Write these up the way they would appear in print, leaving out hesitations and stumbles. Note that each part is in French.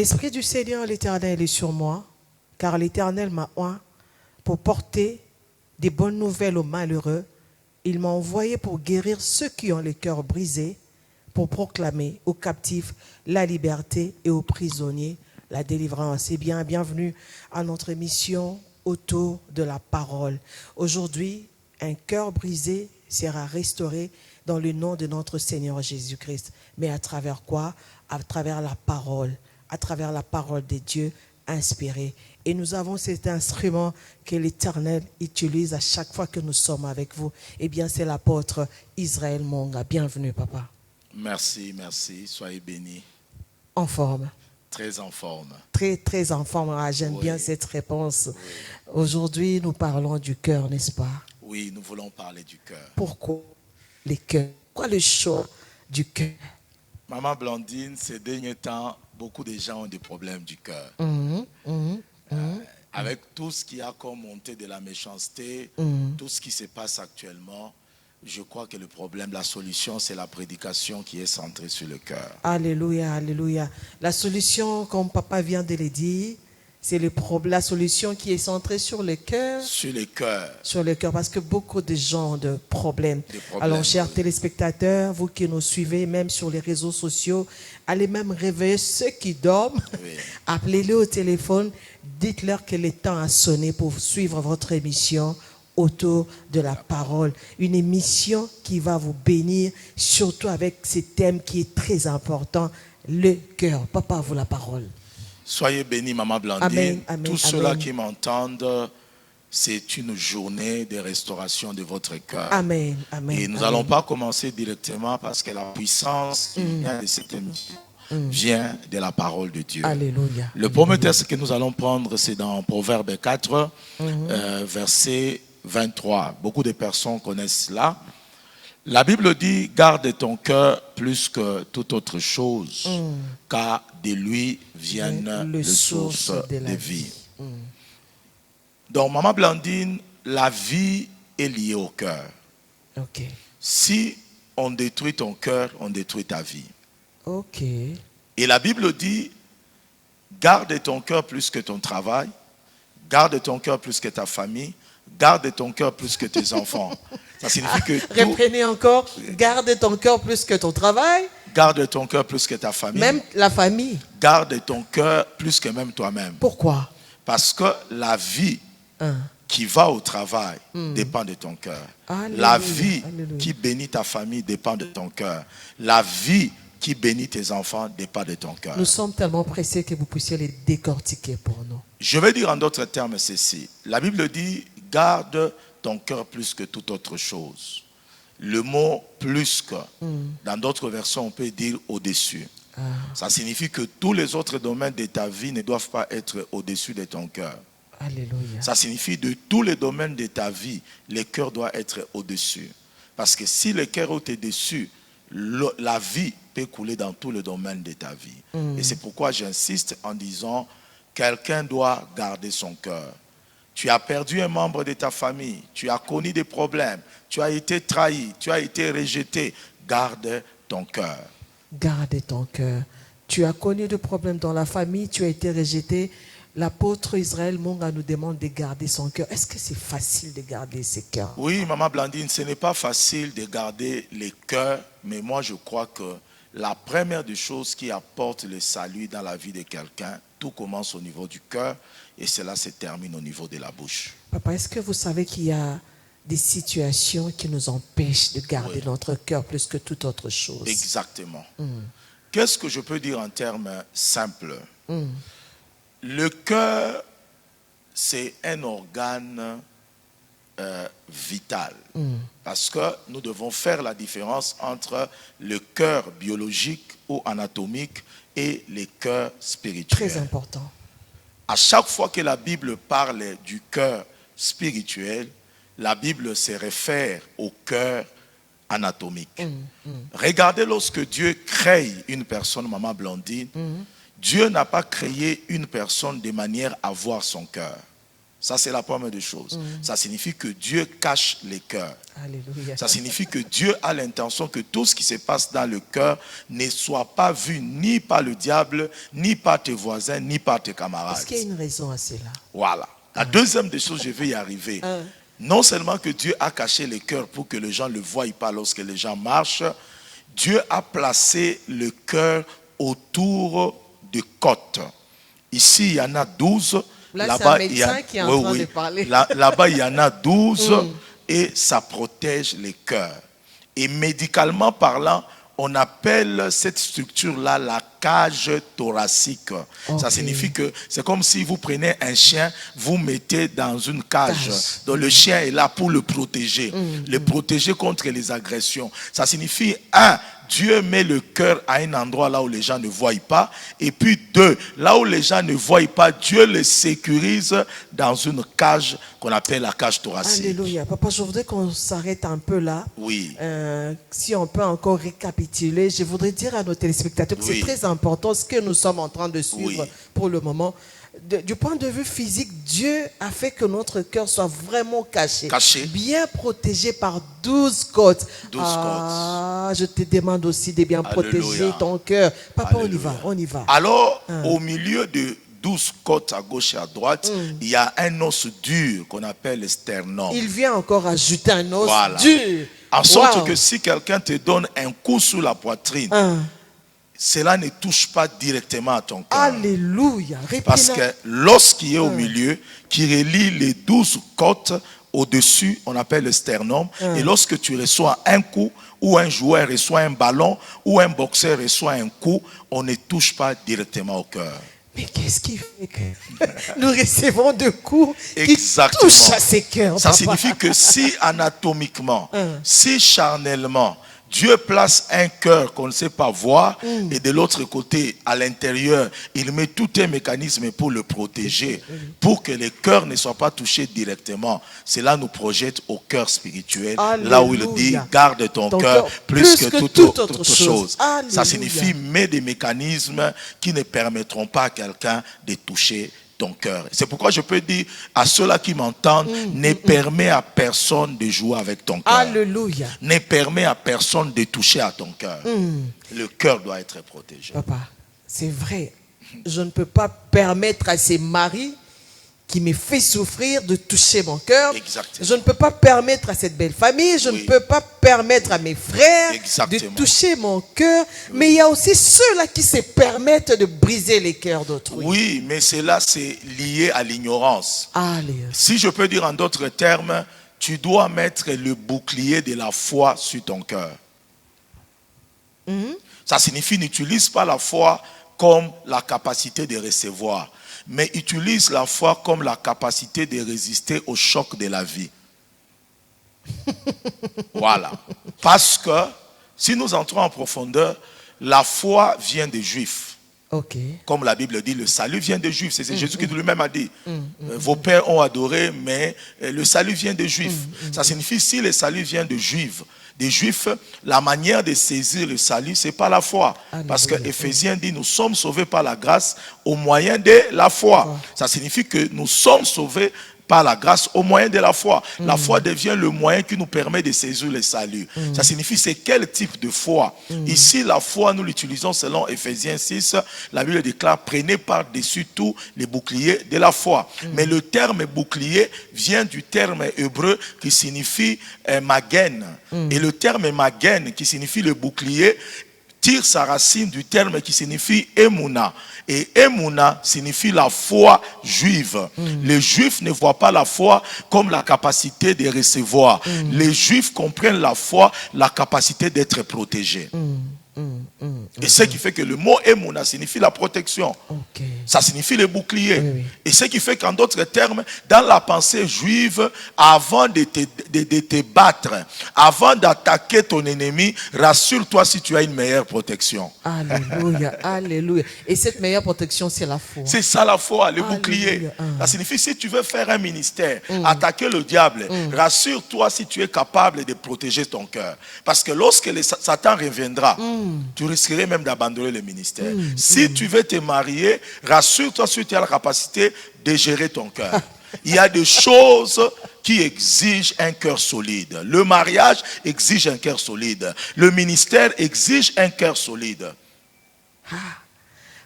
L'Esprit du Seigneur, l'Éternel, est sur moi, car l'Éternel m'a oint pour porter des bonnes nouvelles aux malheureux. Il m'a envoyé pour guérir ceux qui ont le cœur brisé, pour proclamer aux captifs la liberté et aux prisonniers la délivrance. Eh bien, bienvenue à notre émission autour de la parole. Aujourd'hui, un cœur brisé sera restauré dans le nom de notre Seigneur Jésus-Christ. Mais à travers quoi? À travers la parole de Dieu inspirée. Et nous avons cet instrument que l'Éternel utilise à chaque fois que nous sommes avec vous. Eh bien, c'est l'apôtre Israël Monga. Bienvenue, papa. Merci, merci. Soyez bénis. En forme. Très en forme. Très, très en forme. Ah, j'aime bien cette réponse. Oui. Aujourd'hui, nous parlons du cœur, n'est-ce pas? Oui, nous voulons parler du cœur. Pourquoi les cœurs? Pourquoi le choix du cœur? Maman Blandine, ces derniers temps, beaucoup de gens ont des problèmes du cœur. Avec tout ce qui a comme montée de la méchanceté, tout ce qui se passe actuellement, je crois que le problème, la solution, c'est la prédication qui est centrée sur le cœur. Alléluia, alléluia. La solution, comme papa vient de le dire, c'est la solution qui est centrée sur le cœur. Sur le cœur. Sur le cœur, parce que beaucoup de gens ont des problèmes. Alors, chers téléspectateurs, vous qui nous suivez, même sur les réseaux sociaux, allez même réveiller ceux qui dorment. Oui. Appelez-les au téléphone. Dites-leur que le temps a sonné pour suivre votre émission autour de la parole. Une émission qui va vous bénir, surtout avec ce thème qui est très important, le cœur. Papa, à vous la parole. Soyez bénis, Maman Blandine. Amen, amen, tous ceux-là qui m'entendent, c'est une journée de restauration de votre cœur. Amen, amen. Et nous n'allons pas commencer directement parce que la puissance qui vient de cette émission vient de la parole de Dieu. Alléluia. Le premier texte que nous allons prendre, c'est dans Proverbe 4, verset 23. Beaucoup de personnes connaissent cela. La Bible dit, garde ton cœur plus que toute autre chose, car de lui viennent les sources de vie. Donc, Maman Blandine, la vie est liée au cœur. Okay. Si on détruit ton cœur, on détruit ta vie. Okay. Et la Bible dit, garde ton cœur plus que ton travail, garde ton cœur plus que ta famille, garde ton cœur plus que tes enfants. Ça signifie que reprenez encore, garde ton cœur plus que ton travail. Garde ton cœur plus que ta famille. Même la famille. Garde ton cœur plus que même toi-même. Pourquoi? Parce que la vie qui va au travail dépend de ton cœur. La vie qui bénit ta famille dépend de ton cœur. La vie qui bénit tes enfants dépend de ton cœur. Nous sommes tellement pressés que vous puissiez les décortiquer pour nous. Je vais dire en d'autres termes ceci. La Bible dit, garde ton cœur plus que toute autre chose. Le mot plus que, dans d'autres versions, on peut dire au-dessus. Ça signifie que tous les autres domaines de ta vie ne doivent pas être au-dessus de ton cœur. Alléluia. Ça signifie de tous les domaines de ta vie, le cœur doit être au-dessus. Parce que si le cœur est au-dessus, la vie peut couler dans tous les domaines de ta vie. Et c'est pourquoi j'insiste en disant, quelqu'un doit garder son cœur. Tu as perdu un membre de ta famille, tu as connu des problèmes, tu as été trahi, tu as été rejeté. Garde ton cœur. Garde ton cœur. Tu as connu des problèmes dans la famille, tu as été rejeté. L'apôtre Israël Monga nous demande de garder son cœur. Est-ce que c'est facile de garder ses cœurs? Oui, Maman Blandine, ce n'est pas facile de garder les cœurs, mais moi je crois que la première des choses qui apporte le salut dans la vie de quelqu'un, tout commence au niveau du cœur et cela se termine au niveau de la bouche. Papa, est-ce que vous savez qu'il y a des situations qui nous empêchent de garder notre cœur plus que toute autre chose? Exactement. Qu'est-ce que je peux dire en termes simples? Le cœur, c'est un organe vital. Parce que nous devons faire la différence entre le cœur biologique ou anatomique et le cœur spirituel. Très important. À chaque fois que la Bible parle du cœur spirituel, la Bible se réfère au cœur anatomique. Regardez lorsque Dieu crée une personne, Maman Blandine, Dieu n'a pas créé une personne de manière à voir son cœur. Ça, c'est la première des choses. Ça signifie que Dieu cache les cœurs. Alléluia. Ça signifie que Dieu a l'intention que tout ce qui se passe dans le cœur ne soit pas vu ni par le diable, ni par tes voisins, ni par tes camarades. Est-ce qu'il y a une raison à cela? Voilà. La deuxième des choses, je vais y arriver. Non seulement que Dieu a caché les cœurs pour que les gens ne le voient pas lorsque les gens marchent, Dieu a placé le cœur autour de côtes. Ici, il y en a 12. Là, c'est un médecin qui est en train de parler. Là-bas, il y en a 12 et ça protège les cœurs. Et médicalement parlant, on appelle cette structure-là la cage thoracique. Ça signifie que c'est comme si vous prenez un chien, vous mettez dans une cage. Donc le chien est là pour le protéger. Le protéger contre les agressions. Ça signifie, Dieu met le cœur à un endroit là où les gens ne voient pas. Et puis 2, là où les gens ne voient pas, Dieu le sécurise dans une cage qu'on appelle la cage thoracique. Alléluia. Papa, je voudrais qu'on s'arrête un peu là. Oui. Si on peut encore récapituler, je voudrais dire à nos téléspectateurs que c'est très important ce que nous sommes en train de suivre pour le moment. Du point de vue physique, Dieu a fait que notre cœur soit vraiment caché. Bien protégé par 12 côtes. 12 côtes. Je te demande aussi de bien protéger ton cœur. Papa, on y va. Alors, au milieu de 12 côtes à gauche et à droite, il y a un os dur qu'on appelle le sternum. Il vient encore ajouter un os dur. En sorte que si quelqu'un te donne un coup sur la poitrine, cela ne touche pas directement à ton cœur. Alléluia. Parce que lorsqu'il est au milieu, qui relie les 12 côtes au-dessus, on appelle le sternum. Et lorsque tu reçois un coup, ou un joueur reçoit un ballon, ou un boxeur reçoit un coup, on ne touche pas directement au cœur. Mais qu'est-ce qui fait que nous recevons des coups qui touchent à ces cœurs? Ça signifie que si anatomiquement, si charnellement, Dieu place un cœur qu'on ne sait pas voir et de l'autre côté, à l'intérieur, il met tout un mécanisme pour le protéger, pour que le cœur ne soit pas touché directement. Cela nous projette au cœur spirituel, là où il dit « garde ton cœur plus que toute autre chose ». Ça signifie « mets des mécanismes qui ne permettront pas à quelqu'un de toucher ton cœur ». C'est pourquoi je peux dire à ceux-là qui m'entendent, ne permets à personne de jouer avec ton cœur. Alléluia. Ne permets à personne de toucher à ton cœur. Le cœur doit être protégé. Papa, c'est vrai. Je ne peux pas permettre à ces maris qui me fait souffrir de toucher mon cœur. Exactement. Je ne peux pas permettre à cette belle famille, je ne peux pas permettre à mes frères de toucher mon cœur. Mais il y a aussi ceux-là qui se permettent de briser les cœurs d'autrui. Oui, mais cela c'est lié à l'ignorance. Si je peux dire en d'autres termes, tu dois mettre le bouclier de la foi sur ton cœur. Ça signifie n'utilise pas la foi comme la capacité de recevoir, mais utilise la foi comme la capacité de résister au choc de la vie. Voilà. Parce que, si nous entrons en profondeur, la foi vient des Juifs. Comme la Bible dit, le salut vient des Juifs. C'est Jésus qui lui-même a dit. Vos pères ont adoré, mais le salut vient des Juifs. Ça signifie, si le salut vient des Juifs, la manière de saisir le salut, c'est pas la foi. Parce que Éphésiens dit, nous sommes sauvés par la grâce au moyen de la foi. Ça signifie que nous sommes sauvés par la grâce au moyen de la foi. La foi devient le moyen qui nous permet de saisir le salut. Ça signifie c'est quel type de foi. Ici, la foi, nous l'utilisons selon Éphésiens 6. La Bible déclare, prenez par-dessus tout les boucliers de la foi. Mais le terme bouclier vient du terme hébreu qui signifie magen. Et le terme magen, qui signifie le bouclier, tire sa racine du terme qui signifie Emouna. Et Emouna signifie la foi juive. Les Juifs ne voient pas la foi comme la capacité de recevoir. Les Juifs comprennent la foi, la capacité d'être protégés. Et ce qui fait que le mot Emouna signifie la protection. Ça signifie le bouclier. Et ce qui fait qu'en d'autres termes, dans la pensée juive, avant de te battre, avant d'attaquer ton ennemi, rassure-toi si tu as une meilleure protection. Alléluia, alléluia. Et cette meilleure protection, c'est la foi. C'est ça la foi, le bouclier. Ça signifie si tu veux faire un ministère, attaquer le diable, rassure-toi si tu es capable de protéger ton cœur. Parce que lorsque Satan reviendra, tu risquerais même d'abandonner le ministère. Si tu veux te marier, rassure-toi si tu as la capacité de gérer ton cœur. Il y a des choses qui exigent un cœur solide. Le mariage exige un cœur solide. Le ministère exige un cœur solide.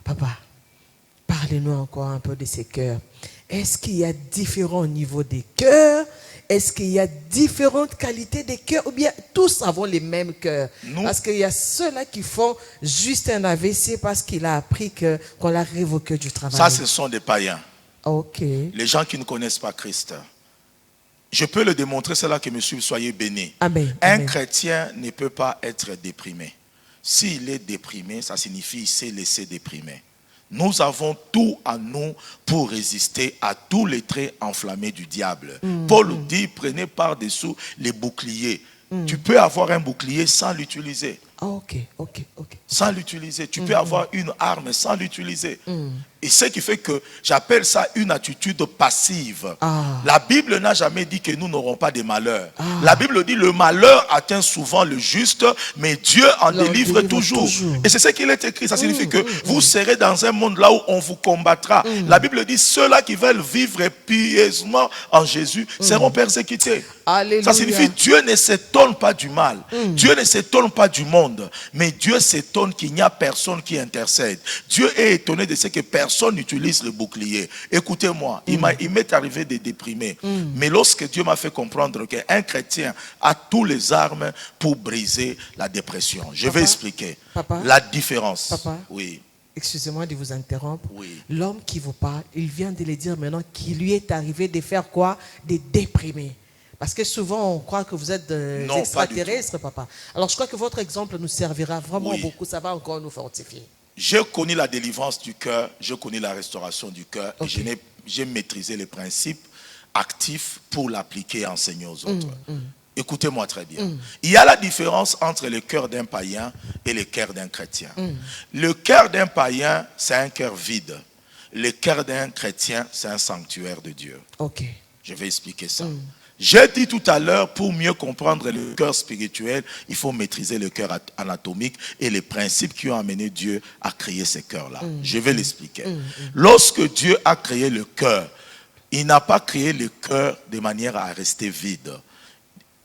Papa, parlez-nous encore un peu de ces cœurs. Est-ce qu'il y a différents niveaux des cœurs? Est-ce qu'il y a différentes qualités des cœurs? Ou bien tous avons les mêmes cœurs? Parce qu'il y a ceux-là qui font juste un AVC parce qu'il a appris qu'on l'a révoqué du travail. Ça, ce sont des païens. Ok. Les gens qui ne connaissent pas Christ. Je peux le démontrer, c'est là que monsieur, soyez bénis. Amen. Un Amen. chrétien ne peut pas être déprimé. S'il est déprimé, ça signifie qu'il s'est laissé déprimer. Nous avons tout à nous pour résister à tous les traits enflammés du diable. Paul dit, prenez par-dessous les boucliers. Tu peux avoir un bouclier sans l'utiliser. Ok. Sans l'utiliser. Tu peux avoir une arme sans l'utiliser. Et ce qui fait que j'appelle ça une attitude passive. La Bible n'a jamais dit que nous n'aurons pas de malheur. La Bible dit le malheur atteint souvent le juste, mais Dieu en délivre toujours. Et c'est ce qu'il est écrit. Ça signifie que vous serez dans un monde là où on vous combattra. La Bible dit ceux-là qui veulent vivre pieusement en Jésus seront persécutés. Alléluia. Ça signifie Dieu ne s'étonne pas du mal. Dieu ne s'étonne pas du monde. Mais Dieu s'étonne qu'il n'y a personne qui intercède. Dieu est étonné de ce que personne n'utilise le bouclier. Écoutez-moi, il m'est arrivé de déprimer. Mais lorsque Dieu m'a fait comprendre qu'un chrétien a tous les armes pour briser la dépression. Je vais expliquer la différence. Papa, oui. Excusez-moi de vous interrompre. Oui. L'homme qui vous parle, il vient de le dire maintenant qu'il lui est arrivé de faire quoi? De déprimer. Parce que souvent, on croit que vous êtes des extraterrestres, papa. Alors, je crois que votre exemple nous servira vraiment beaucoup. Ça va encore nous fortifier. J'ai connu la délivrance du cœur, j'ai connu la restauration du cœur. Et j'ai maîtrisé les principes actifs pour l'appliquer et enseigner aux autres. Écoutez-moi très bien. Il y a la différence entre le cœur d'un païen et le cœur d'un chrétien. Le cœur d'un païen, c'est un cœur vide. Le cœur d'un chrétien, c'est un sanctuaire de Dieu. Ok. Je vais expliquer ça. J'ai dit tout à l'heure, pour mieux comprendre le cœur spirituel, il faut maîtriser le cœur anatomique et les principes qui ont amené Dieu à créer ces cœurs-là. Je vais l'expliquer. Lorsque Dieu a créé le cœur, il n'a pas créé le cœur de manière à rester vide.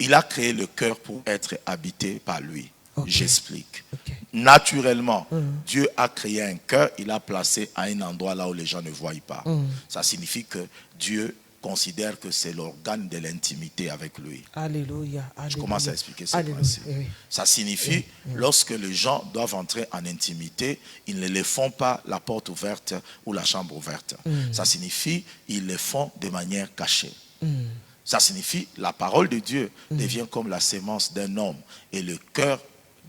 Il a créé le cœur pour être habité par lui. J'explique. Naturellement, Dieu a créé un cœur, il a placé à un endroit là où les gens ne voient pas. Ça signifie que Dieu considère que c'est l'organe de l'intimité avec lui. Alléluia. Je commence à expliquer ce principe. Ça signifie, lorsque les gens doivent entrer en intimité, ils ne les font pas la porte ouverte ou la chambre ouverte. Ça signifie, ils le font de manière cachée. Ça signifie, la parole de Dieu devient comme la sémence d'un homme et le cœur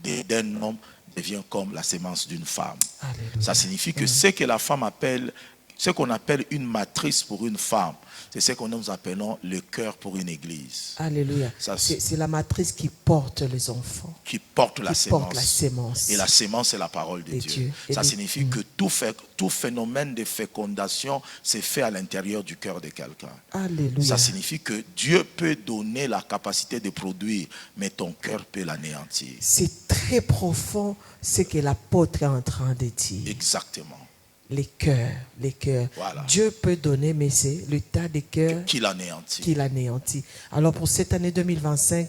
d'un homme devient comme la sémence d'une femme. Alléluia. Ça signifie que ce que la femme appelle, ce qu'on appelle une matrice pour une femme, c'est ce que nous appelons le cœur pour une église. Alléluia. C'est la matrice qui porte les enfants. Qui porte la sémence. Et la sémence, c'est la parole de Dieu. Ça signifie que tout phénomène de fécondation s'est fait à l'intérieur du cœur de quelqu'un. Alléluia. Ça signifie que Dieu peut donner la capacité de produire, mais ton cœur peut l'anéantir. C'est très profond ce que l'apôtre est en train de dire. Exactement. Les cœurs. Voilà. Dieu peut donner, mais c'est le tas de cœurs qui l'anéantit. Alors pour cette année 2025,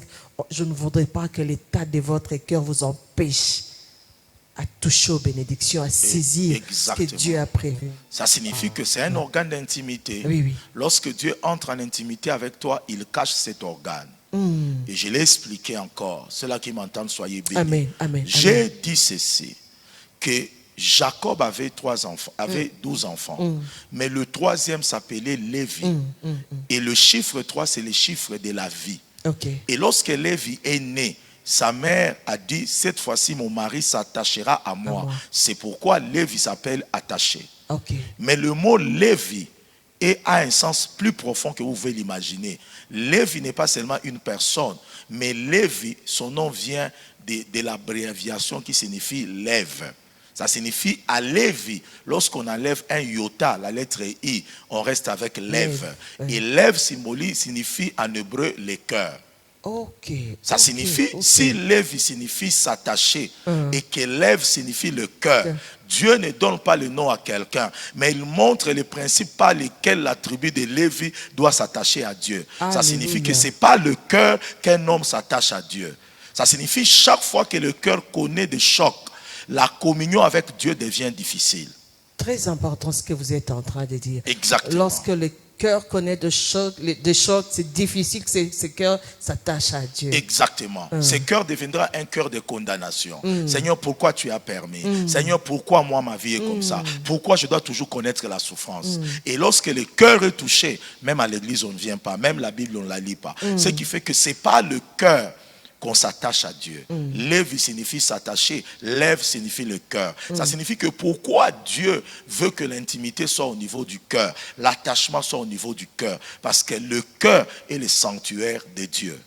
je ne voudrais pas que l'état de votre cœur vous empêche à toucher aux bénédictions, à saisir ce que Dieu a prévu. Ça signifie que c'est un organe d'intimité. Oui. Lorsque Dieu entre en intimité avec toi, il cache cet organe. Et je l'ai expliqué encore. Ceux-là qui m'entendent, soyez bénis. Amen. J'ai dit ceci, que Jacob avait 12 enfants. Mais le troisième s'appelait Lévi. Et le chiffre 3, c'est le chiffre de la vie. Et lorsque Lévi est né, sa mère a dit, cette fois-ci, mon mari s'attachera à moi. C'est pourquoi Lévi s'appelle attaché. Mais le mot Lévi a un sens plus profond que vous pouvez l'imaginer. Lévi n'est pas seulement une personne, mais Lévi, son nom vient de l'abréviation qui signifie lève. Ça signifie à Lévi, lorsqu'on enlève un iota, la lettre I, on reste avec lève. Et lève signifie en hébreu les cœurs. Ok. Ça ok, signifie, ok. si Lévi signifie s'attacher et que lève signifie le cœur, Dieu ne donne pas le nom à quelqu'un, mais il montre les principes par lesquels la tribu de Lévi doit s'attacher à Dieu. Ça signifie que Alléluia. ce n'est pas le cœur qu'un homme s'attache à Dieu. Ça signifie chaque fois que le cœur connaît des chocs, la communion avec Dieu devient difficile. Très important ce que vous êtes en train de dire. Exactement. Lorsque le cœur connaît des chocs, c'est difficile que ce cœur s'attache à Dieu. Exactement. Ce cœur deviendra un cœur de condamnation. Seigneur, pourquoi tu as permis? Seigneur, pourquoi moi ma vie est comme ça? Pourquoi je dois toujours connaître la souffrance? Et lorsque le cœur est touché, même à l'église on ne vient pas, même la Bible on ne la lit pas. Ce qui fait que ce n'est pas le cœur qu'on s'attache à Dieu. Lévi signifie s'attacher, lève signifie le cœur. Ça signifie que pourquoi Dieu veut que l'intimité soit au niveau du cœur, l'attachement soit au niveau du cœur, parce que le cœur est le sanctuaire de Dieu.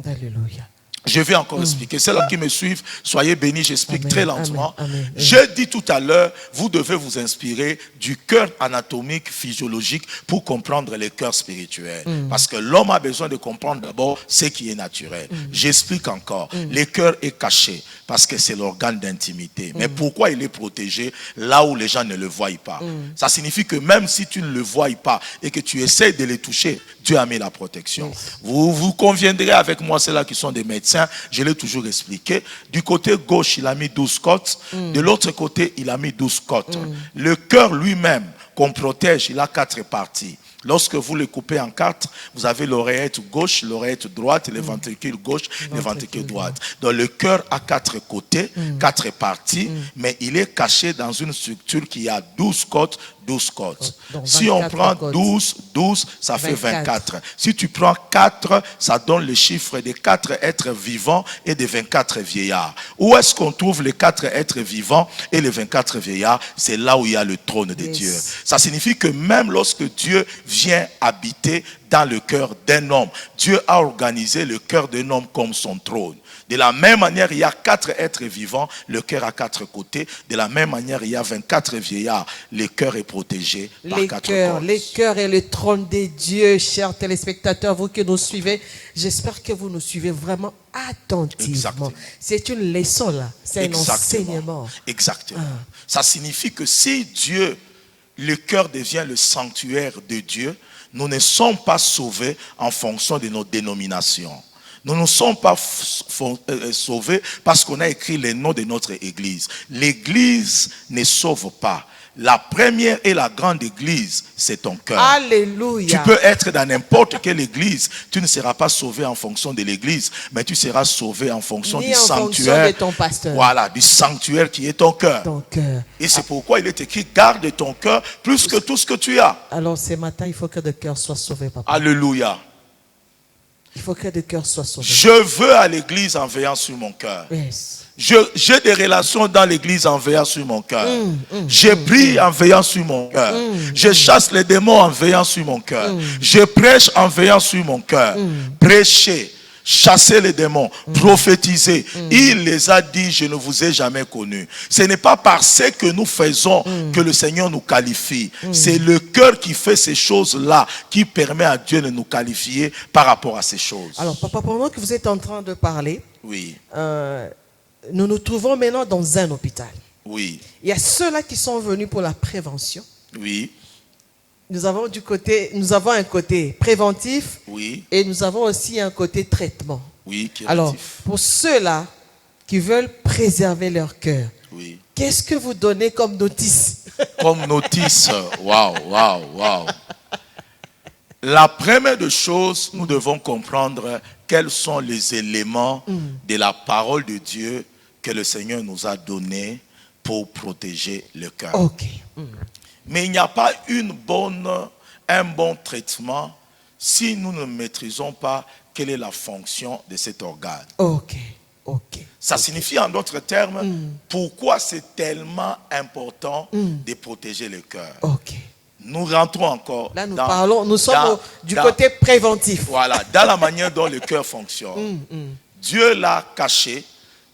Alléluia. Je vais encore expliquer. Ceux-là qui me suivent, soyez bénis, j'explique très lentement. Amen. J'ai dit tout à l'heure, vous devez vous inspirer du cœur anatomique, physiologique pour comprendre le cœur spirituel. Parce que l'homme a besoin de comprendre d'abord ce qui est naturel. J'explique encore. Le cœur est caché parce que c'est l'organe d'intimité. Mais pourquoi il est protégé là où les gens ne le voient pas? Ça signifie que même si tu ne le vois pas et que tu essaies de le toucher, Dieu a mis la protection. Vous conviendrez avec moi, ceux-là qui sont des médecins, je l'ai toujours expliqué. Du côté gauche, il a mis 12 côtes. De l'autre côté, il a mis 12 côtes. Le cœur lui-même, qu'on protège, il a 4 parties. Lorsque vous le coupez en 4, vous avez l'oreillette gauche, l'oreillette droite, le ventricule gauche, le ventricule droite. Donc le cœur a 4 côtés, 4 parties, mais il est caché dans une structure qui a 12 côtes, 12 côtes. Donc, si on prend côtes. 12, ça fait 24. Si tu prends 4, ça donne le chiffre des 4 êtres vivants et des 24 vieillards. Où est-ce qu'on trouve les 4 êtres vivants et les 24 vieillards? C'est là où il y a le trône de Dieu. Ça signifie que même lorsque Dieu vient habiter dans le cœur d'un homme, Dieu a organisé le cœur d'un homme comme son trône. De la même manière, il y a 4 êtres vivants, le cœur a 4 côtés. De la même manière, il y a 24 vieillards, le cœur est protégé par 4 côtés. Les cœurs est le trône de Dieu, chers téléspectateurs, vous qui nous suivez. J'espère que vous nous suivez vraiment attentivement. Exactement. C'est une leçon là, c'est un enseignement. Exactement. Ça signifie que si Dieu, le cœur devient le sanctuaire de Dieu, nous ne sommes pas sauvés en fonction de nos dénominations. Nous ne sommes pas sauvés parce qu'on a écrit les noms de notre église. L'église ne sauve pas. La première et la grande église, c'est ton cœur. Alléluia. Tu peux être dans n'importe quelle église. Tu ne seras pas sauvé en fonction de l'église, mais tu seras sauvé en fonction du sanctuaire. De ton pasteur. Voilà, du sanctuaire qui est ton cœur. Ton cœur. Et c'est pourquoi il est écrit, garde ton cœur plus que tout ce que tu as. Alors ce matin, il faut que le cœur soit sauvé, papa. Alléluia. Il faut que le cœur soit sauvé. Je veux à l'église en veillant sur mon cœur. Yes. J'ai des relations dans l'église en veillant sur mon cœur. Je prie en veillant sur mon cœur. Je chasse les démons en veillant sur mon cœur. Je prêche en veillant sur mon cœur. Prêcher, chasser les démons, prophétiser. Il les a dit, je ne vous ai jamais connus. Ce n'est pas parce que nous faisons que le Seigneur nous qualifie. C'est le cœur qui fait ces choses-là qui permet à Dieu de nous qualifier par rapport à ces choses. Alors, papa, pendant que vous êtes en train de parler, oui. Nous nous trouvons maintenant dans un hôpital. Oui. Il y a ceux-là qui sont venus pour la prévention. Oui. Nous avons un côté préventif. Oui. Et nous avons aussi un côté traitement. Oui. Alors, pour ceux-là qui veulent préserver leur cœur, oui. Qu'est-ce que vous donnez comme notice? Comme notice, waouh. La première des choses, nous devons comprendre quels sont les éléments de la parole de Dieu que le Seigneur nous a donnés pour protéger le cœur. Okay. Mais il n'y a pas un bon traitement si nous ne maîtrisons pas quelle est la fonction de cet organe. Ça signifie en d'autres termes pourquoi c'est tellement important de protéger le cœur. Nous rentrons encore. Là, nous sommes du côté préventif. Voilà, dans la manière dont le cœur fonctionne. Dieu l'a caché,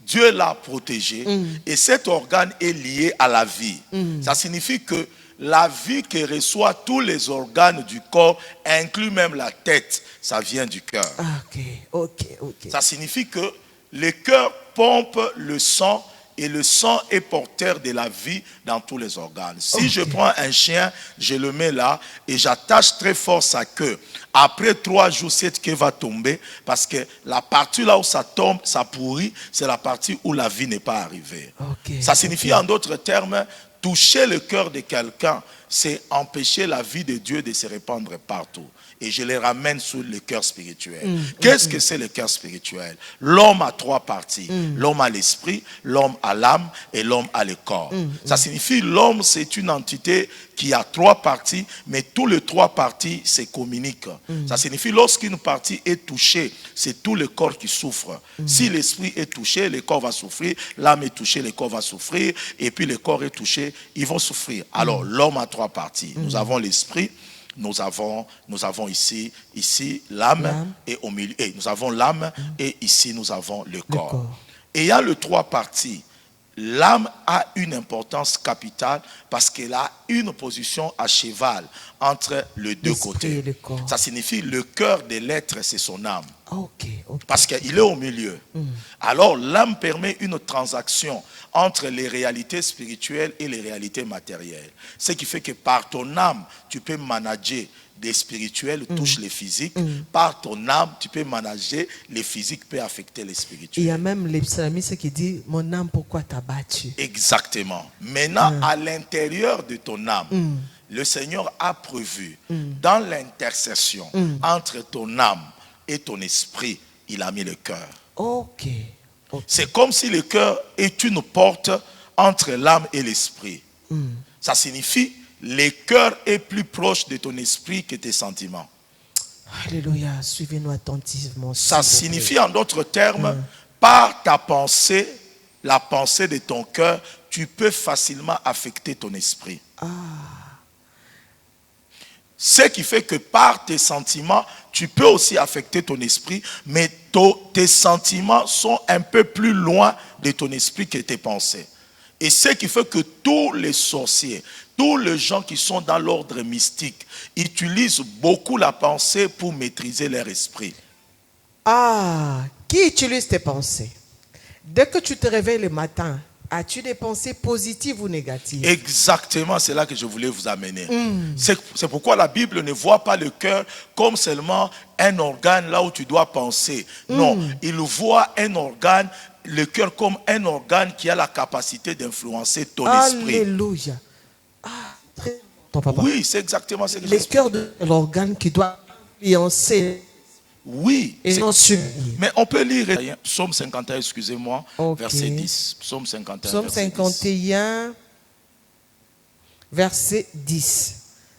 Dieu l'a protégé, et cet organe est lié à la vie. Ça signifie que la vie que reçoivent tous les organes du corps, inclut même la tête, ça vient du cœur. Ah, ok. Ça signifie que le cœur pompe le sang et le sang est porteur de la vie dans tous les organes. Si je prends un chien, je le mets là et j'attache très fort sa queue. Après 3 jours, cette queue va tomber parce que la partie là où ça tombe, ça pourrit, c'est la partie où la vie n'est pas arrivée. Ça signifie en d'autres termes, toucher le cœur de quelqu'un, c'est empêcher la vie de Dieu de se répandre partout. Et je les ramène sur le cœur spirituel. Qu'est-ce que c'est le cœur spirituel? L'homme a 3 parties. L'homme a l'esprit, l'homme a l'âme et l'homme a le corps. Ça signifie l'homme, c'est une entité qui a 3 parties, mais tous les 3 parties se communiquent. Ça signifie lorsqu'une partie est touchée, c'est tout le corps qui souffre. Si l'esprit est touché, le corps va souffrir. L'âme est touchée, le corps va souffrir. Et puis le corps est touché, ils vont souffrir. Alors l'homme a 3 parties. Nous avons l'esprit. Nous avons ici l'âme et au milieu, et nous avons l'âme et ici nous avons le corps. Ayant les 3 parties, l'âme a une importance capitale parce qu'elle a une position à cheval entre les 2 côtés. Ça signifie le cœur de l'être, c'est son âme. Parce qu'il est au milieu. Alors l'âme permet une transaction entre les réalités spirituelles et les réalités matérielles. Ce qui fait que par ton âme, tu peux manager des spirituels, touche les physiques. Par ton âme, tu peux manager les physiques, peut affecter les spirituels. Il y a même les psalmistes qui disent, mon âme, pourquoi t'as battu? Exactement. Maintenant, à l'intérieur de ton âme, le Seigneur a prévu, dans l'intercession entre ton âme et ton esprit, il a mis le cœur. C'est comme si le cœur est une porte entre l'âme et l'esprit. Ça signifie le cœur est plus proche de ton esprit que tes sentiments. Alléluia, suivez-nous attentivement. Ça signifie en d'autres termes, par ta pensée, la pensée de ton cœur, tu peux facilement affecter ton esprit. Ce qui fait que par tes sentiments, tu peux aussi affecter ton esprit, mais tes sentiments sont un peu plus loin de ton esprit que tes pensées. Et ce qui fait que tous les sorciers, tous les gens qui sont dans l'ordre mystique, utilisent beaucoup la pensée pour maîtriser leur esprit. Qui utilise tes pensées? Dès que tu te réveilles le matin, as-tu des pensées positives ou négatives? Exactement, c'est là que je voulais vous amener. C'est pourquoi la Bible ne voit pas le cœur comme seulement un organe là où tu dois penser. Non, il voit un organe, le cœur comme un organe qui a la capacité d'influencer ton esprit. Alléluia. Ton papa. Oui, c'est exactement ce que le cœur de l'organe qui doit influencer. Oui. Et non subir. Mais on peut lire Psaume 51, excusez-moi, verset 10. Psaume 51, Psaume 51, verset 10.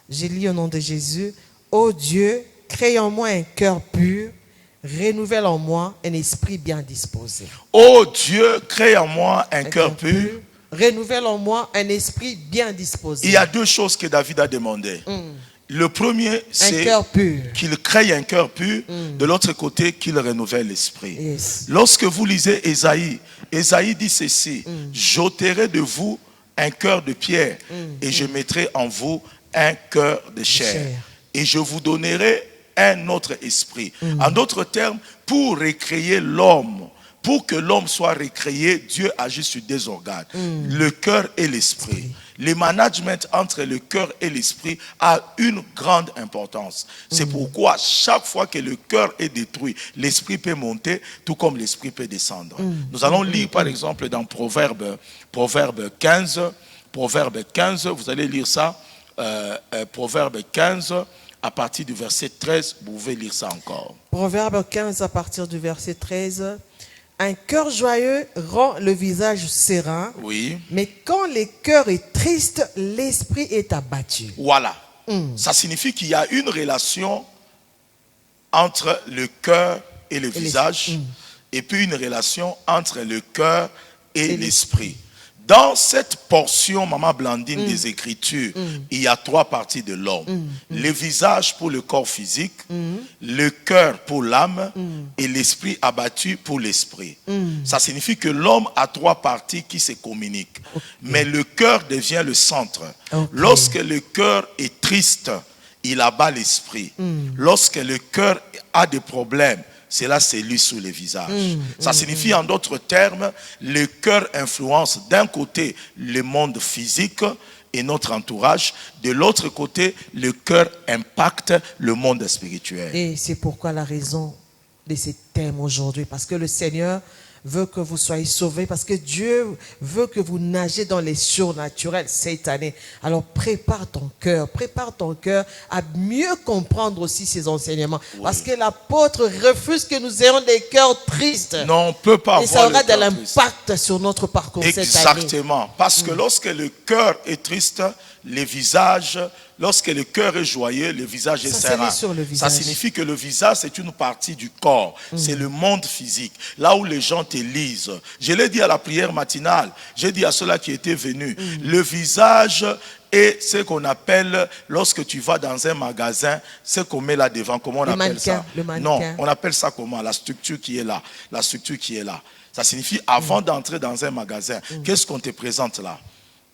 J'ai lu au nom de Jésus. Ô Dieu, crée en moi un cœur pur, renouvelle en moi un esprit bien disposé. Ô Dieu, crée en moi un cœur pur, renouvelle en moi un esprit bien disposé. Il y a 2 choses que David a demandé. Le premier, c'est qu'il crée un cœur pur. De l'autre côté, qu'il renouvelle l'esprit. Lorsque vous lisez Ésaïe, Ésaïe dit ceci: j'ôterai de vous un cœur de pierre et je mettrai en vous un cœur de chair. Et je vous donnerai un autre esprit. En d'autres termes, pour recréer l'homme, pour que l'homme soit recréé, Dieu agit sur 2 organes, le cœur et l'esprit. Le management entre le cœur et l'esprit a une grande importance. C'est pourquoi chaque fois que le cœur est détruit, l'esprit peut monter, tout comme l'esprit peut descendre. Nous allons lire par exemple dans Proverbe 15, vous allez lire ça, Proverbe 15, à partir du verset 13, vous pouvez lire ça encore. Proverbe 15 à partir du verset 13. Un cœur joyeux rend le visage serein. Oui. Mais quand le cœur est triste, l'esprit est abattu. Voilà. Ça signifie qu'il y a une relation entre le cœur et le visage. Et puis une relation entre le cœur et l'esprit. Dans cette portion, Maman Blandine, des Écritures, il y a 3 parties de l'homme. Le visage pour le corps physique, le cœur pour l'âme et l'esprit abattu pour l'esprit. Ça signifie que l'homme a 3 parties qui se communiquent. Mais le cœur devient le centre. Lorsque le cœur est triste, il abat l'esprit. Lorsque le cœur a des problèmes, cela s'élit sur le visage. Ça signifie en d'autres termes, le cœur influence d'un côté le monde physique et notre entourage, de l'autre côté, le cœur impacte le monde spirituel. Et c'est pourquoi la raison de ces thèmes aujourd'hui, parce que le Seigneur veut que vous soyez sauvés, parce que Dieu veut que vous nagez dans les surnaturels cette année. Alors prépare ton cœur à mieux comprendre aussi ces enseignements. Oui. Parce que l'apôtre refuse que nous ayons des cœurs tristes. Non, on ne peut pas et ça aura de l'impact sur notre parcours cette année. Exactement. Parce que lorsque le cœur est triste, les visages, lorsque le cœur est joyeux, le visage est serein. Ça signifie que le visage, c'est une partie du corps. C'est le monde physique. Là où les gens te lisent. Je l'ai dit à la prière matinale. J'ai dit à ceux-là qui étaient venus. Le visage est ce qu'on appelle, lorsque tu vas dans un magasin, ce qu'on met là devant. Comment on appelle ça? Non, on appelle ça comment? La structure qui est là. La structure qui est là. Ça signifie, avant d'entrer dans un magasin, qu'est-ce qu'on te présente là?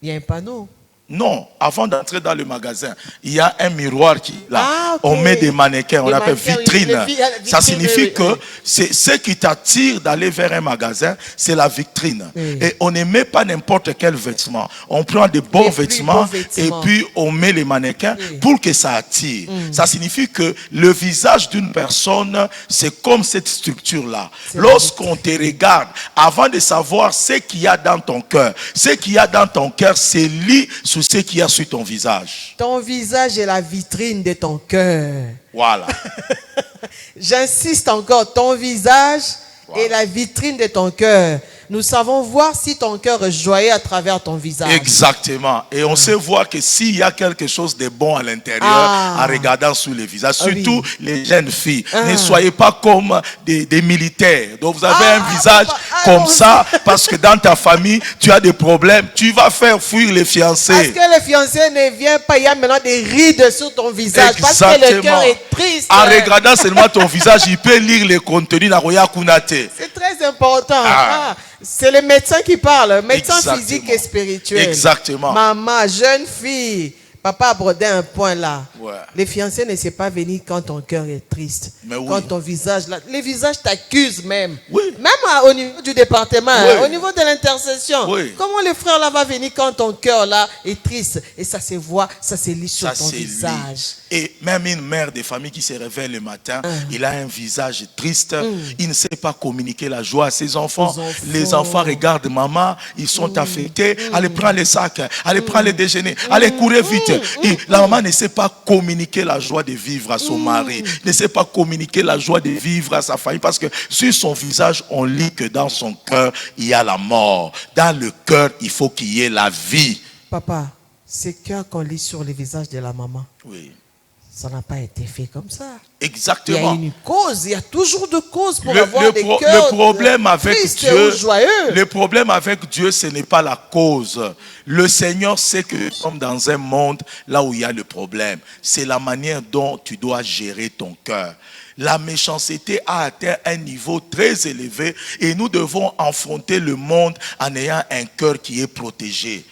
Il y a un panneau. Non, avant d'entrer dans le magasin, il y a un miroir qui est là. On met des mannequins, on appelle vitrine. Ça signifie que c'est ce qui t'attire d'aller vers un magasin, c'est la vitrine. Et on ne met pas n'importe quel vêtement. On prend des bons vêtements et puis on met les mannequins pour que ça attire. Ça signifie que le visage d'une personne, c'est comme cette structure-là. Lorsqu'on te regarde, avant de savoir ce qu'il y a dans ton cœur, ce qu'il y a dans ton cœur, c'est lié sur ce qu'il y a sur ton visage. Ton visage est la vitrine de ton cœur. Voilà. J'insiste encore, ton visage est la vitrine de ton cœur. Nous savons voir si ton cœur est joyeux à travers ton visage. Exactement. Et on sait voir que s'il y a quelque chose de bon à l'intérieur, en regardant sur le visage, surtout les jeunes filles, ne soyez pas comme des militaires. Donc vous avez un visage comme ça, parce que dans ta famille, tu as des problèmes. Tu vas faire fuir les fiancés. Parce que le fiancé ne vient pas, il y a maintenant des rides sur ton visage. Exactement. Parce que le cœur est triste. En regardant seulement ton visage, il peut lire les contenus d'Aroya Kunate. C'est très important. C'est le médecin qui parle, médecin physique et spirituel. Exactement. Maman, jeune fille, papa abordait un point là. Les fiancés ne savent pas venir quand ton cœur est triste. Quand ton visage, là, les visages t'accusent même. Même au niveau du département, au niveau de l'intercession. Comment le frère là va venir quand ton cœur là est triste? Et ça se voit, ça se lit sur ton visage. Et même une mère de famille qui se réveille le matin, il a un visage triste. Il ne sait pas communiquer la joie à ses enfants. Les enfants regardent maman, ils sont affectés. Allez, prends les sacs, allez, prends le déjeuner, allez, courez vite. Et la maman ne sait pas communiquer la joie de vivre à son mari, ne sait pas communiquer la joie de vivre à sa famille, parce que sur son visage, on lit que dans son cœur, il y a la mort. Dans le cœur, il faut qu'il y ait la vie. Papa, ces cœurs qu'on lit sur le visage de la maman, ça n'a pas été fait comme ça. Exactement. Il y a une cause, il y a toujours de causes pour avoir des cœurs le problème avec Dieu, joyeux. Le problème avec Dieu, ce n'est pas la cause. Le Seigneur sait que nous sommes dans un monde là où il y a le problème. C'est la manière dont tu dois gérer ton cœur. La méchanceté a atteint un niveau très élevé et nous devons affronter le monde en ayant un cœur qui est protégé.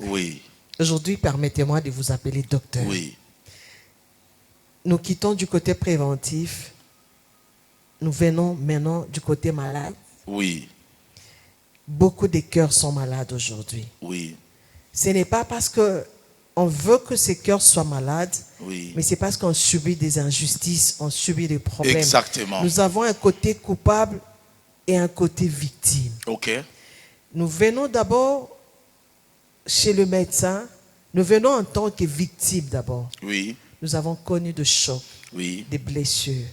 Oui. Aujourd'hui, permettez-moi de vous appeler docteur. Oui. Nous quittons du côté préventif. Nous venons maintenant du côté malade. Oui. Beaucoup de cœurs sont malades aujourd'hui. Oui. Ce n'est pas parce qu'on veut que ces cœurs soient malades, mais c'est parce qu'on subit des injustices, on subit des problèmes. Exactement. Nous avons un côté coupable et un côté victime. Ok. Nous venons d'abord chez le médecin. Nous venons en tant que victimes d'abord. Oui. Nous avons connu des chocs, des blessures.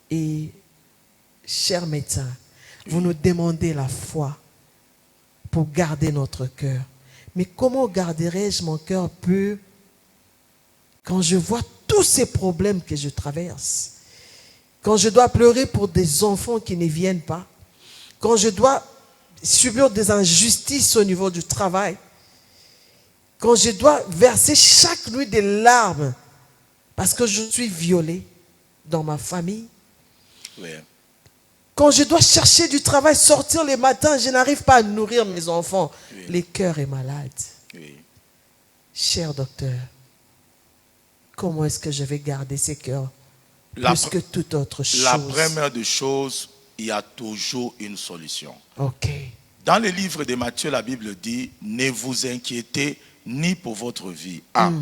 Et, cher médecin, vous nous demandez la foi pour garder notre cœur. Mais comment garderai-je mon cœur pur quand je vois tous ces problèmes que je traverse? Quand je dois pleurer pour des enfants qui ne viennent pas? Quand je dois subir des injustices au niveau du travail, quand je dois verser chaque nuit des larmes parce que je suis violée dans ma famille, Oui. quand je dois chercher du travail, sortir les matins, je n'arrive pas à nourrir mes enfants, Oui. le cœur est malade. Oui. Cher docteur, comment est-ce que je vais garder ces cœurs La plus pr- que toute autre chose? La première des choses, il y a toujours une solution. Ok. Dans le livre de Matthieu, la Bible dit, ne vous inquiétez ni pour votre vie, un,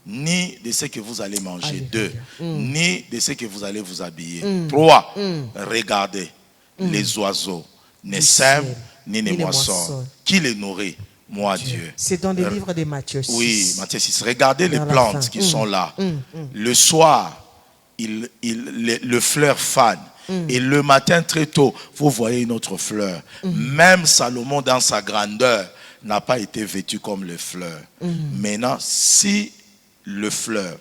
ni de ce que vous allez manger, Alléluia. deux, ni de ce que vous allez vous habiller, trois, regardez, les oiseaux ne Du sèment ciel, ni ne ni ne moissonnent. moissonnent. Qui les nourrit? Moi, Dieu. C'est dans le livre de Matthieu 6. Oui, Matthieu 6. Regardez les Vers la plantes fin. qui sont là. Le soir, le fleur fane. Et le matin très tôt, vous voyez une autre fleur. Même Salomon, dans sa grandeur, n'a pas été vêtu comme les fleurs. Maintenant, si le fleur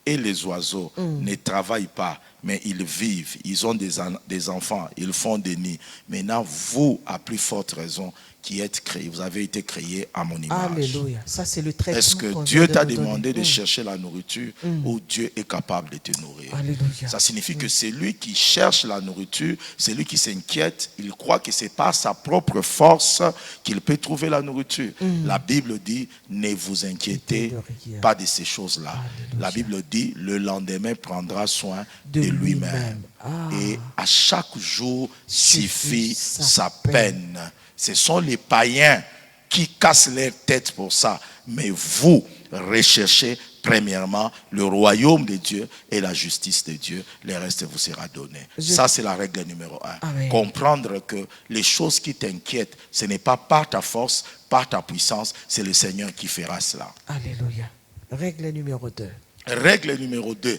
et les oiseaux ne travaillent pas, mais ils vivent, ils ont des enfants, ils font des nids. Maintenant, vous, à plus forte raison, qui êtes créés, vous avez été créés à mon image. Alléluia. Ça, c'est le traitement. Est-ce que qu'on Dieu vient de t'a nous demandé donner. de chercher la nourriture ou Dieu est capable de te nourrir? Alléluia. Ça signifie que c'est lui qui cherche la nourriture, c'est lui qui s'inquiète, il croit que c'est par sa propre force qu'il peut trouver la nourriture. La Bible dit, ne vous inquiétez De rien. pas de ces choses-là. Alléluia. La Bible dit, le lendemain prendra soin De de lui-même. lui-même. Ah. Et à chaque jour suffit Suffit sa sa peine. Ce sont les païens qui cassent leur tête pour ça. Mais vous, recherchez premièrement le royaume de Dieu et la justice de Dieu. Le reste vous sera donné. Ça, c'est la règle numéro 1. Amen. Comprendre que les choses qui t'inquiètent, ce n'est pas par ta force, par ta puissance, c'est le Seigneur qui fera cela. Alléluia. Règle numéro 2. Règle numéro 2.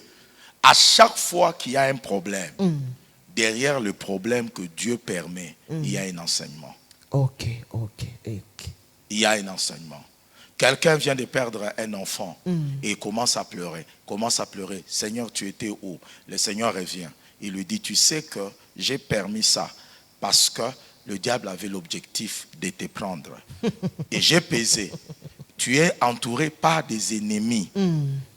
À chaque fois qu'il y a un problème, derrière le problème que Dieu permet, il y a un enseignement. Ok. Il y a un enseignement. Quelqu'un vient de perdre un enfant et il commence à pleurer. Seigneur, tu étais où? Le Seigneur revient. Il lui dit, tu sais que j'ai permis ça parce que le diable avait l'objectif de te prendre. Et j'ai pesé. Tu es entouré par des ennemis.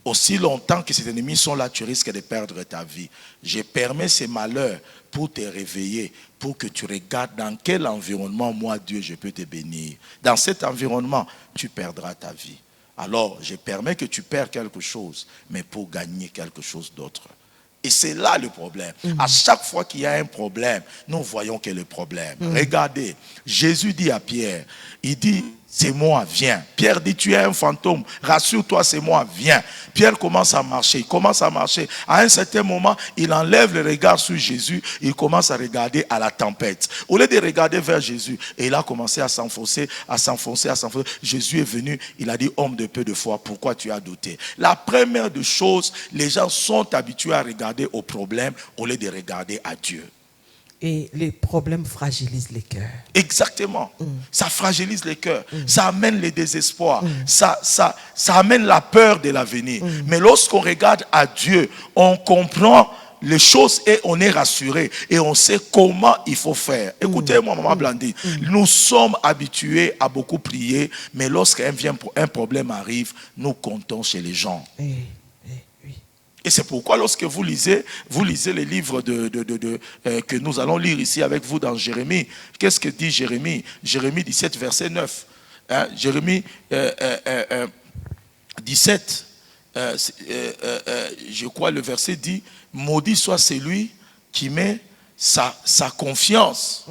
Aussi longtemps que ces ennemis sont là, tu risques de perdre ta vie. Je permets ces malheurs pour te réveiller, pour que tu regardes dans quel environnement, moi, Dieu, je peux te bénir. Dans cet environnement, tu perdras ta vie. Alors, je permets que tu perds quelque chose, mais pour gagner quelque chose d'autre. Et c'est là le problème. À chaque fois qu'il y a un problème, nous voyons quel est le problème. Regardez, Jésus dit à Pierre, il dit, c'est moi, viens. Pierre dit, tu es un fantôme, rassure-toi, c'est moi, viens. Pierre commence à marcher, À un certain moment, il enlève le regard sur Jésus, il commence à regarder à la tempête. Au lieu de regarder vers Jésus, et il a commencé à s'enfoncer. Jésus est venu, il a dit, homme de peu de foi, pourquoi tu as douté? La première des choses, les gens sont habitués à regarder au problème au lieu de regarder à Dieu. Et les problèmes fragilisent les cœurs. Exactement. Ça fragilise les cœurs. Ça amène le désespoir. Ça amène la peur de l'avenir. Mais lorsqu'on regarde à Dieu, on comprend les choses et on est rassuré. Et on sait comment il faut faire. Écoutez-moi, maman Blandine. Nous sommes habitués à beaucoup prier. Mais lorsqu'un problème arrive, nous comptons chez les gens. Oui. Et c'est pourquoi lorsque vous lisez les livres que nous allons lire ici avec vous dans Jérémie, qu'est-ce que dit Jérémie? Jérémie 17, verset 9. Jérémie 17, je crois le verset dit, maudit soit celui qui met sa confiance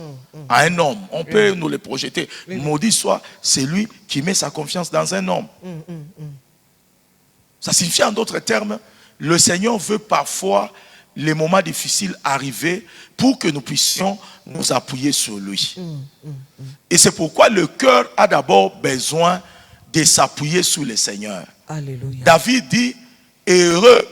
à un homme. On peut nous le projeter. Maudit soit celui qui met sa confiance dans un homme. Ça signifie en d'autres termes, le Seigneur veut parfois les moments difficiles arriver pour que nous puissions nous appuyer sur lui. Et c'est pourquoi le cœur a d'abord besoin de s'appuyer sur le Seigneur. Alléluia. David dit, heureux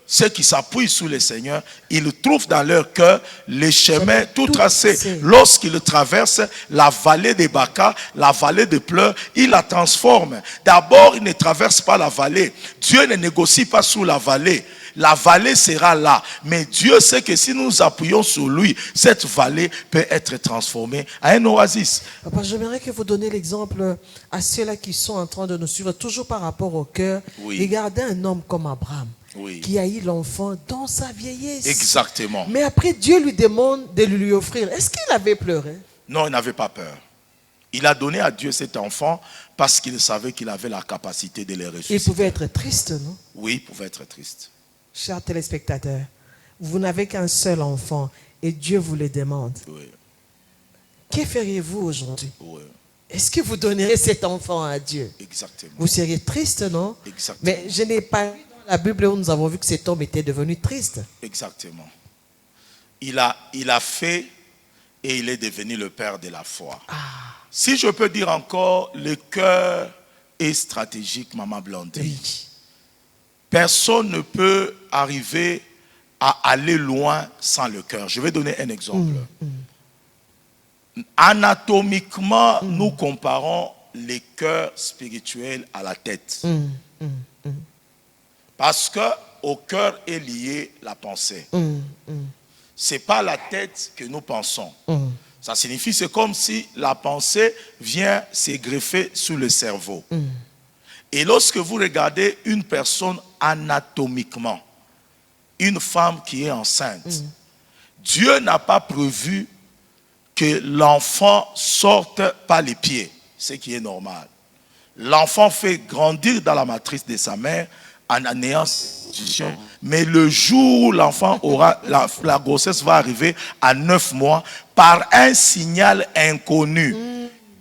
ceux qui s'appuient sur le Seigneur, ils trouvent dans leur cœur les chemins tout tracés. Lorsqu'ils traversent la vallée des Baca, la vallée des pleurs, ils la transforment. D'abord, ils ne traversent pas la vallée. Dieu ne négocie pas sous la vallée. la vallée sera là. Mais Dieu sait que si nous nous appuyons sur lui, cette vallée peut être transformée en un oasis. Papa, j'aimerais que vous donniez l'exemple à ceux-là qui sont en train de nous suivre, toujours par rapport au cœur. Oui. Regardez un homme comme Abraham, Oui. qui a eu l'enfant dans sa vieillesse. Exactement. Mais après, Dieu lui demande de lui offrir. Est-ce qu'il avait pleuré? Non, il n'avait pas peur. Il a donné à Dieu cet enfant parce qu'il savait qu'il avait la capacité de les ressusciter. Il pouvait être triste, non? Oui, il pouvait être triste. Chers téléspectateurs, vous n'avez qu'un seul enfant et Dieu vous le demande. Oui, Que feriez-vous aujourd'hui? oui, Est-ce que vous donnerez cet enfant à Dieu? exactement. Vous seriez triste, non? Exactement. Mais je n'ai pas lu dans la Bible où nous avons vu que cet homme était devenu triste. Exactement. Il a fait et il est devenu le père de la foi. Si je peux dire encore, le cœur est stratégique, Maman Blondie. Oui. Personne ne peut arriver à aller loin sans le cœur. Je vais donner un exemple. Anatomiquement, nous comparons les cœurs spirituels à la tête. Parce que au cœur est liée la pensée. C'est pas la tête que nous pensons. Ça signifie, c'est comme si la pensée vient se greffer sur le cerveau. Et lorsque vous regardez une personne anatomiquement, une femme qui est enceinte, Dieu n'a pas prévu que l'enfant sorte par les pieds, ce qui est normal. L'enfant fait grandir dans la matrice de sa mère en ayant mais le jour où l'enfant aura, la grossesse va arriver à 9 mois par un signal inconnu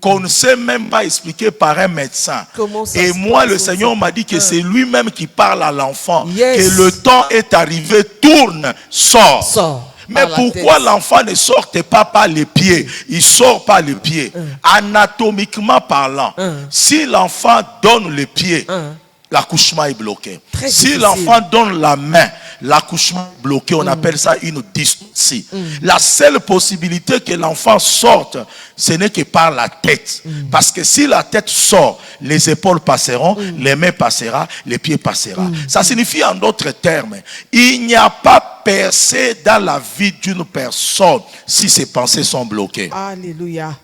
qu'on ne sait même pas expliquer par un médecin. Et moi, le Seigneur m'a dit que c'est lui-même qui parle à l'enfant, que le temps est arrivé, tourne, sort. Mais pourquoi l'enfant ne sortait pas par les pieds? Il sort par les pieds. Anatomiquement parlant, si l'enfant donne les pieds, l'accouchement est bloqué. Si l'enfant donne la main, l'accouchement est bloqué. On appelle ça une dystocie. La seule possibilité que l'enfant sorte, ce n'est que par la tête. Parce que si la tête sort, les épaules passeront, les mains passeront, les pieds passeront. Ça signifie en d'autres termes, il n'y a pas percée dans la vie d'une personne si ses pensées sont bloquées. Alléluia.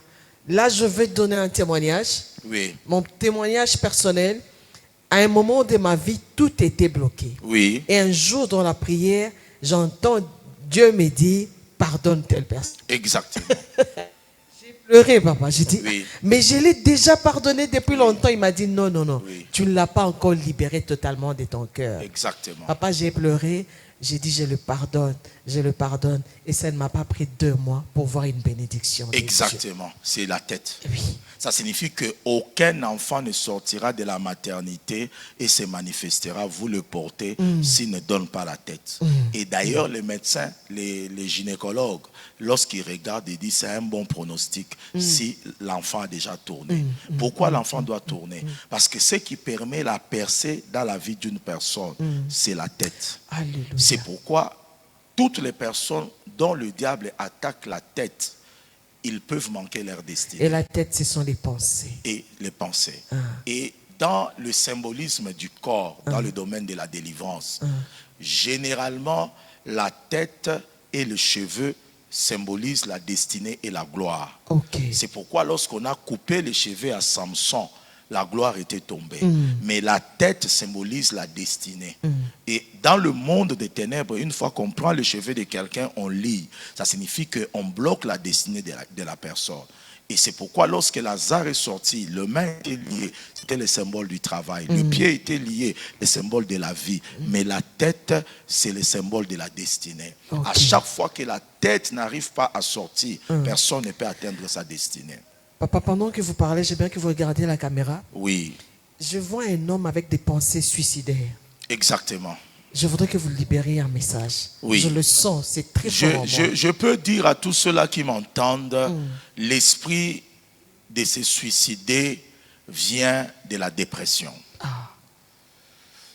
Là, je vais donner un témoignage. Oui. Mon témoignage personnel. À un moment de ma vie, tout était bloqué. Oui. Et un jour, dans la prière, j'entends Dieu me dire, pardonne telle personne. Exactement. J'ai pleuré, papa. J'ai dit, Oui. mais je l'ai déjà pardonné depuis longtemps. Il m'a dit, non, non, non. Oui. Tu ne l'as pas encore libéré totalement de ton cœur. Exactement. Papa, j'ai pleuré. J'ai dit, je le pardonne. Je le pardonne. Et ça ne m'a pas pris 2 mois pour voir une bénédiction. Exactement. C'est la tête. Oui. Ça signifie qu'aucun enfant ne sortira de la maternité et se manifestera, vous le portez, s'il ne donne pas la tête. Et d'ailleurs, les médecins, les gynécologues, lorsqu'ils regardent, ils disent c'est un bon pronostic si l'enfant a déjà tourné. Pourquoi l'enfant doit tourner? Parce que ce qui permet la percée dans la vie d'une personne, c'est la tête. Alléluia. C'est pourquoi toutes les personnes dont le diable attaque la tête, ils peuvent manquer leur destinée. Et la tête, ce sont les pensées. Et les pensées. Et dans le symbolisme du corps, dans le domaine de la délivrance, généralement, la tête et le cheveu symbolisent la destinée et la gloire. Okay. C'est pourquoi lorsqu'on a coupé les cheveux à Samson, la gloire était tombée. Mais la tête symbolise la destinée. Et dans le monde des ténèbres, une fois qu'on prend le cheveu de quelqu'un, on lie. Ça signifie qu'on bloque la destinée de la personne. Et c'est pourquoi lorsque Lazare est sorti, le main était lié, c'était le symbole du travail. Le pied était lié, le symbole de la vie. Mais la tête, c'est le symbole de la destinée. Okay. À chaque fois que la tête n'arrive pas à sortir, personne ne peut atteindre sa destinée. Papa, pendant que vous parlez, j'aimerais que vous regardiez la caméra. Oui. Je vois un homme avec des pensées suicidaires. Exactement. Je voudrais que vous libériez un message. Oui. Je le sens, c'est très fort en moi. Je peux dire à tous ceux-là qui m'entendent, l'esprit de se suicider vient de la dépression.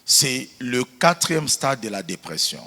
C'est le 4e stade de la dépression.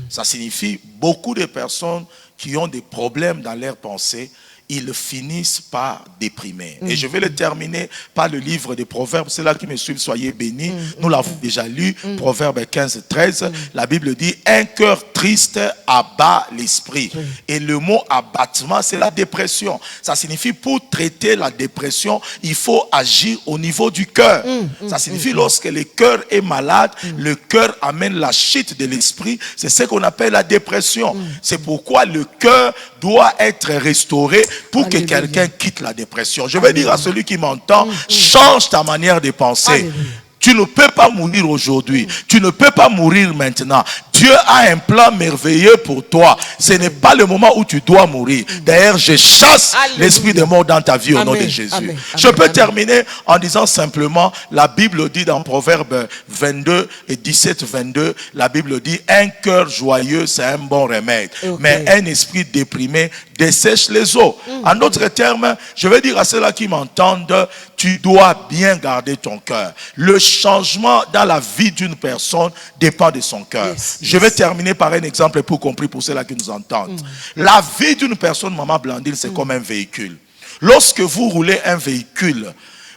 Ça signifie beaucoup de personnes qui ont des problèmes dans leurs pensées, ils finissent par déprimer. Et je vais le terminer par le livre des Proverbes. C'est là qui me suivent, soyez bénis. Nous l'avons déjà lu, Proverbes 15, 13. La Bible dit, un cœur triste abat l'esprit. Et le mot abattement, c'est la dépression. Ça signifie, pour traiter la dépression, il faut agir au niveau du cœur. Ça signifie, lorsque le cœur est malade, le cœur amène la chute de l'esprit. C'est ce qu'on appelle la dépression. C'est pourquoi le cœur doit être restauré pour que quelqu'un quitte la dépression. Je vais dire à celui qui m'entend, change ta manière de penser. Alléluia. Tu ne peux pas mourir aujourd'hui. Tu ne peux pas mourir maintenant. Dieu a un plan merveilleux pour toi. Ce n'est pas le moment où tu dois mourir. D'ailleurs, je chasse l'esprit de mort dans ta vie au nom de Jésus. Amen. Je peux terminer en disant simplement, la Bible dit dans Proverbes 22 et 17, 22, la Bible dit, un cœur joyeux, c'est un bon remède. Mais un esprit déprimé dessèche les eaux. En d'autres termes, je vais dire à ceux-là qui m'entendent, tu dois bien garder ton cœur. Le changement dans la vie d'une personne dépend de son cœur. Je vais terminer par un exemple pour compris pour ceux-là qui nous entendent. La vie d'une personne, Maman Blandine, c'est comme un véhicule. Lorsque vous roulez un véhicule,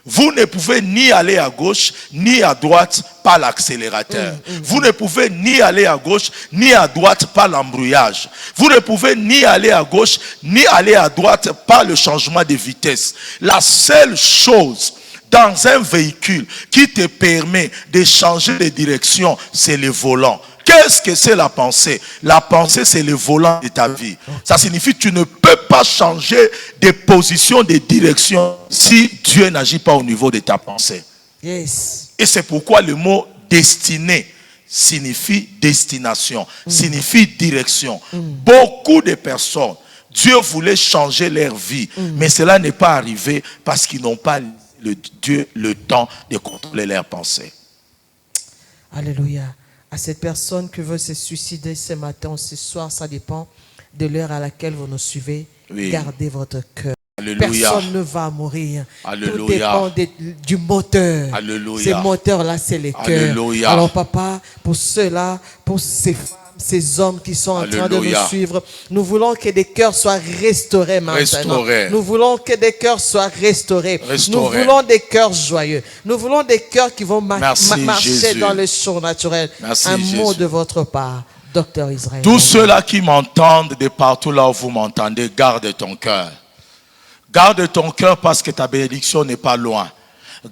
vous ne pouvez ni aller à gauche ni à droite par l'accélérateur. Vous ne pouvez ni aller à gauche ni à droite par l'embrouillage. Vous ne pouvez ni aller à gauche ni aller à droite par le changement de vitesse. La seule chose dans un véhicule qui te permet de changer de direction, c'est le volant. Qu'est-ce que c'est la pensée? La pensée, c'est le volant de ta vie. Ça signifie que tu ne peux pas changer de position, de direction si Dieu n'agit pas au niveau de ta pensée. Et c'est pourquoi le mot destinée signifie destination, signifie direction. Beaucoup de personnes, Dieu voulait changer leur vie, mais cela n'est pas arrivé parce qu'ils n'ont pas le temps de contrôler leurs pensées. Alléluia. À cette personne qui veut se suicider ce matin ou ce soir, ça dépend de l'heure à laquelle vous nous suivez. Gardez votre cœur. Alléluia. Personne ne va mourir. Alléluia. Tout dépend du moteur. Alléluia. Ce moteur-là, c'est le cœur. Alléluia. Alors papa, pour ceux-là, pour ces femmes, ces hommes qui sont en train de nous suivre, nous voulons que des cœurs soient restaurés maintenant. Nous voulons que des cœurs soient restaurés. Nous voulons des cœurs joyeux. Nous voulons des cœurs qui vont marcher dans le surnaturel. Un mot de votre part, Docteur Israël. Tous ceux-là qui m'entendent de partout là où vous m'entendez, garde ton cœur. Garde ton cœur parce que ta bénédiction n'est pas loin.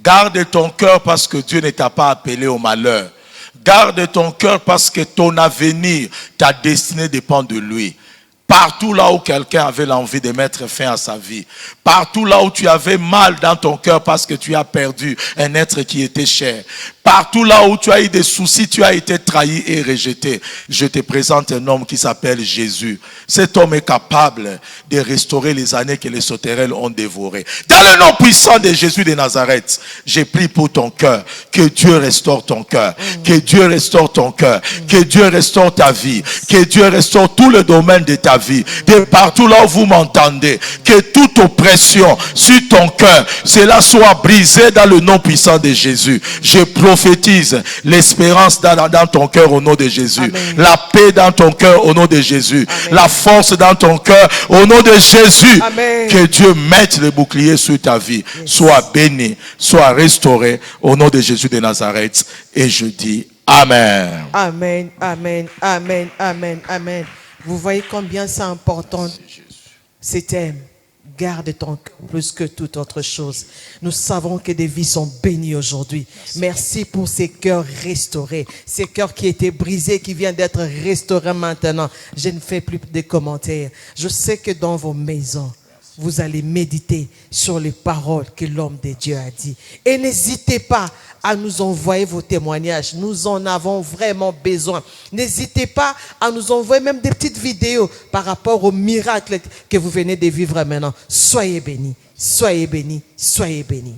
Garde ton cœur parce que Dieu ne t'a pas appelé au malheur. Garde ton cœur parce que ton avenir, ta destinée dépend de lui. Partout là où quelqu'un avait l'envie de mettre fin à sa vie. Partout là où tu avais mal dans ton cœur parce que tu as perdu un être qui était cher. Partout là où tu as eu des soucis, tu as été trahi et rejeté. Je te présente un homme qui s'appelle Jésus. Cet homme est capable de restaurer les années que les sauterelles ont dévorées. Dans le nom puissant de Jésus de Nazareth, j'ai prié pour ton cœur. Que Dieu restaure ton cœur. Que Dieu restaure ton cœur. Que Dieu restaure ta vie. Que Dieu restaure tout le domaine de ta vie. De partout là où vous m'entendez. Que toute oppression sur ton cœur, cela soit brisé dans le nom puissant de Jésus. Je prophétise l'espérance dans ton cœur au nom de Jésus. Amen. La paix dans ton cœur au nom de Jésus. Amen. La force dans ton cœur au nom de Jésus. Amen. Que Dieu mette le bouclier sur ta vie. Sois béni, sois restauré au nom de Jésus de Nazareth. Et je dis Amen. Amen, amen, amen, amen, amen. Vous voyez combien c'est important ce thème. Garde ton cœur plus que toute autre chose. Nous savons que des vies sont bénies aujourd'hui. Merci pour ces cœurs restaurés. Ces cœurs qui étaient brisés, qui viennent d'être restaurés maintenant. Je ne fais plus de commentaires. Je sais que dans vos maisons, vous allez méditer sur les paroles que l'homme de Dieu a dit. Et n'hésitez pas à nous envoyer vos témoignages. Nous en avons vraiment besoin. N'hésitez pas à nous envoyer même des petites vidéos par rapport au miracle que vous venez de vivre maintenant. Soyez bénis, soyez bénis, soyez bénis.